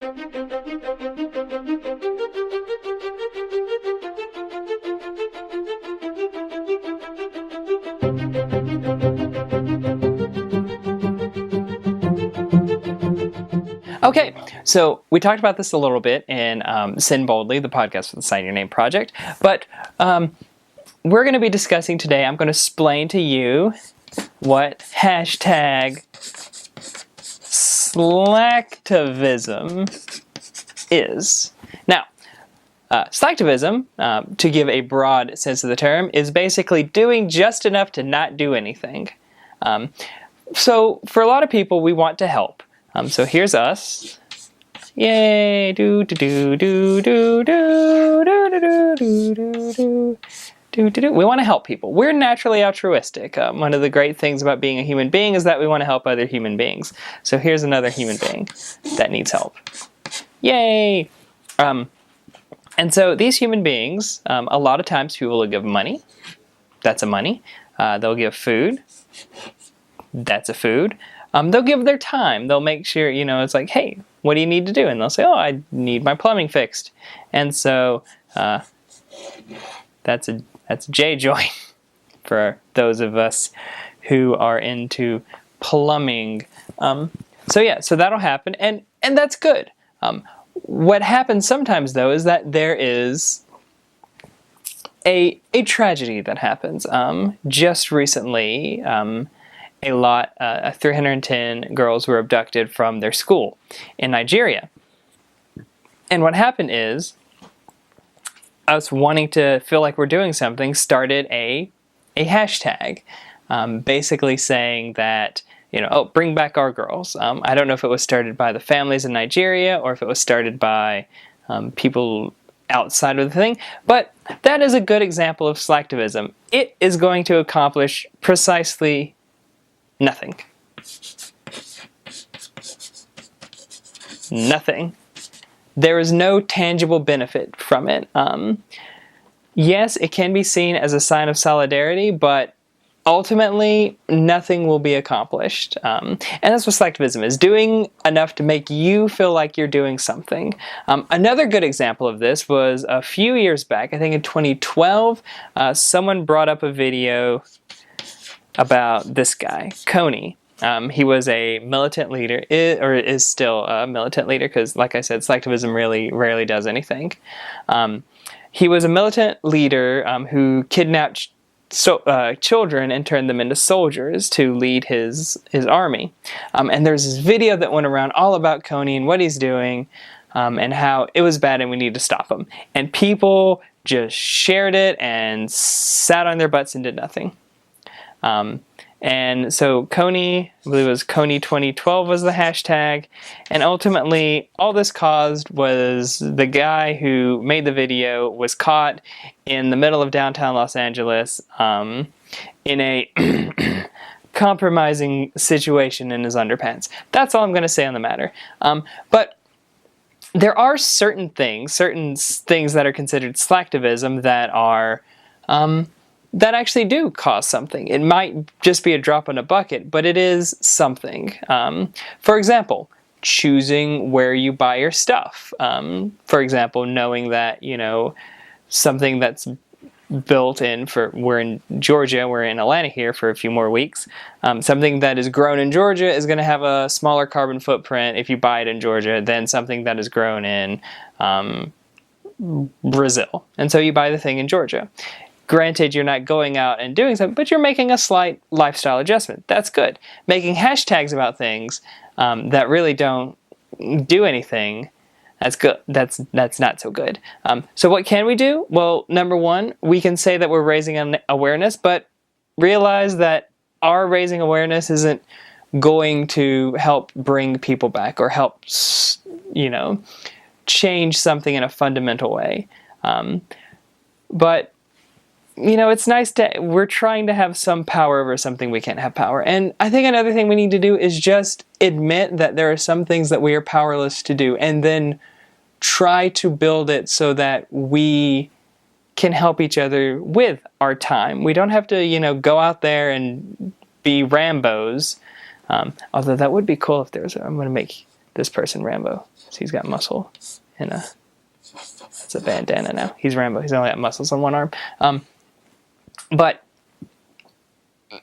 Okay, so we talked about this a little bit in Sin Boldly, the podcast for the Sign Your Name project, but we're going to be discussing today, I'm going to explain to you what hashtag slacktivism is. Now, slacktivism, to give a broad sense of the term, is basically doing just enough to not do anything. So for a lot of people, we want to help. So here's us. Yay! Do do do do do do do do do do do do. We want to help people. We're naturally altruistic. One of the great things about being a human being is that we want to help other human beings. So here's another human being that needs help. Yay! And so these human beings, a lot of times people will give money. That's a money. They'll give food. That's a food. They'll give their time. They'll make sure, it's like, hey, what do you need to do? And they'll say, oh, I need my plumbing fixed. And so that's a J-joint for those of us who are into plumbing. So that'll happen, and that's good. What happens sometimes, though, is that there is a tragedy that happens. Just recently, 310 girls were abducted from their school in Nigeria. And what happened is, us wanting to feel like we're doing something started a hashtag, basically saying that, oh, bring back our girls. I don't know if it was started by the families in Nigeria or if it was started by people outside of the thing, but that is a good example of slacktivism. It is going to accomplish precisely nothing. Nothing. There is no tangible benefit from it. Yes, it can be seen as a sign of solidarity, but ultimately, nothing will be accomplished. And that's what slacktivism is, doing enough to make you feel like you're doing something. Another good example of this was a few years back, I think in 2012, someone brought up a video about this guy, Coney. He was a militant leader, or is still a militant leader, because like I said, slacktivism really rarely does anything. He was a militant leader who kidnapped children and turned them into soldiers to lead his army. And there's this video that went around all about Coney and what he's doing, and how it was bad and we need to stop him. And people just shared it and sat on their butts and did nothing. And so Coney, I believe it was Coney 2012 was the hashtag, and ultimately all this caused was the guy who made the video was caught in the middle of downtown Los Angeles in a compromising situation in his underpants. That's all I'm going to say on the matter. But there are certain things that are considered slacktivism that are that actually do cause something. It might just be a drop in a bucket, but it is something. For example, choosing where you buy your stuff. For example, knowing that, something that's built in we're in Georgia, we're in Atlanta here for a few more weeks. Something that is grown in Georgia is going to have a smaller carbon footprint if you buy it in Georgia than something that is grown in Brazil. And so you buy the thing in Georgia. Granted, you're not going out and doing something, but you're making a slight lifestyle adjustment. That's good. Making hashtags about things that really don't do anything, that's good. That's not so good. So what can we do? Well, number one, we can say that we're raising an awareness, but realize that our raising awareness isn't going to help bring people back or help, change something in a fundamental way. But it's nice we're trying to have some power over something we can't have power. And I think another thing we need to do is just admit that there are some things that we are powerless to do, and then try to build it so that we can help each other with our time. We don't have to, go out there and be Rambos. Although that would be cool if there was I'm going to make this person Rambo. So he's got muscle and it's a bandana now. He's Rambo. He's only got muscles on one arm. But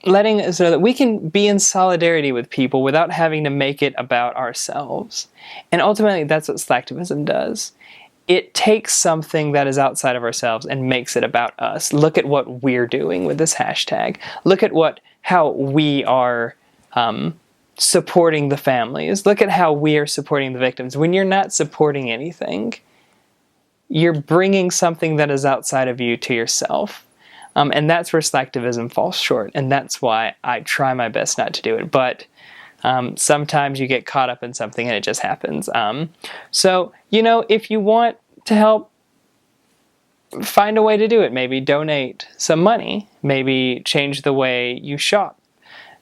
letting so that we can be in solidarity with people without having to make it about ourselves. And ultimately, that's what slacktivism does. It takes something that is outside of ourselves and makes it about us. Look at what we're doing with this hashtag. Look at how we are supporting the families. Look at how we are supporting the victims. When you're not supporting anything, you're bringing something that is outside of you to yourself. And that's where slacktivism falls short. And that's why I try my best not to do it. But sometimes you get caught up in something and it just happens. So, if you want to help, find a way to do it. Maybe donate some money. Maybe change the way you shop.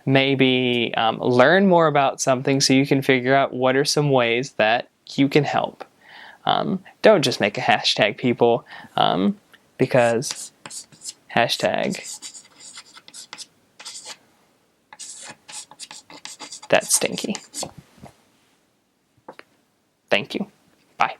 Maybe learn more about something so you can figure out what are some ways that you can help. Don't just make a hashtag, people, because hashtag that's stinky. Thank you. Bye.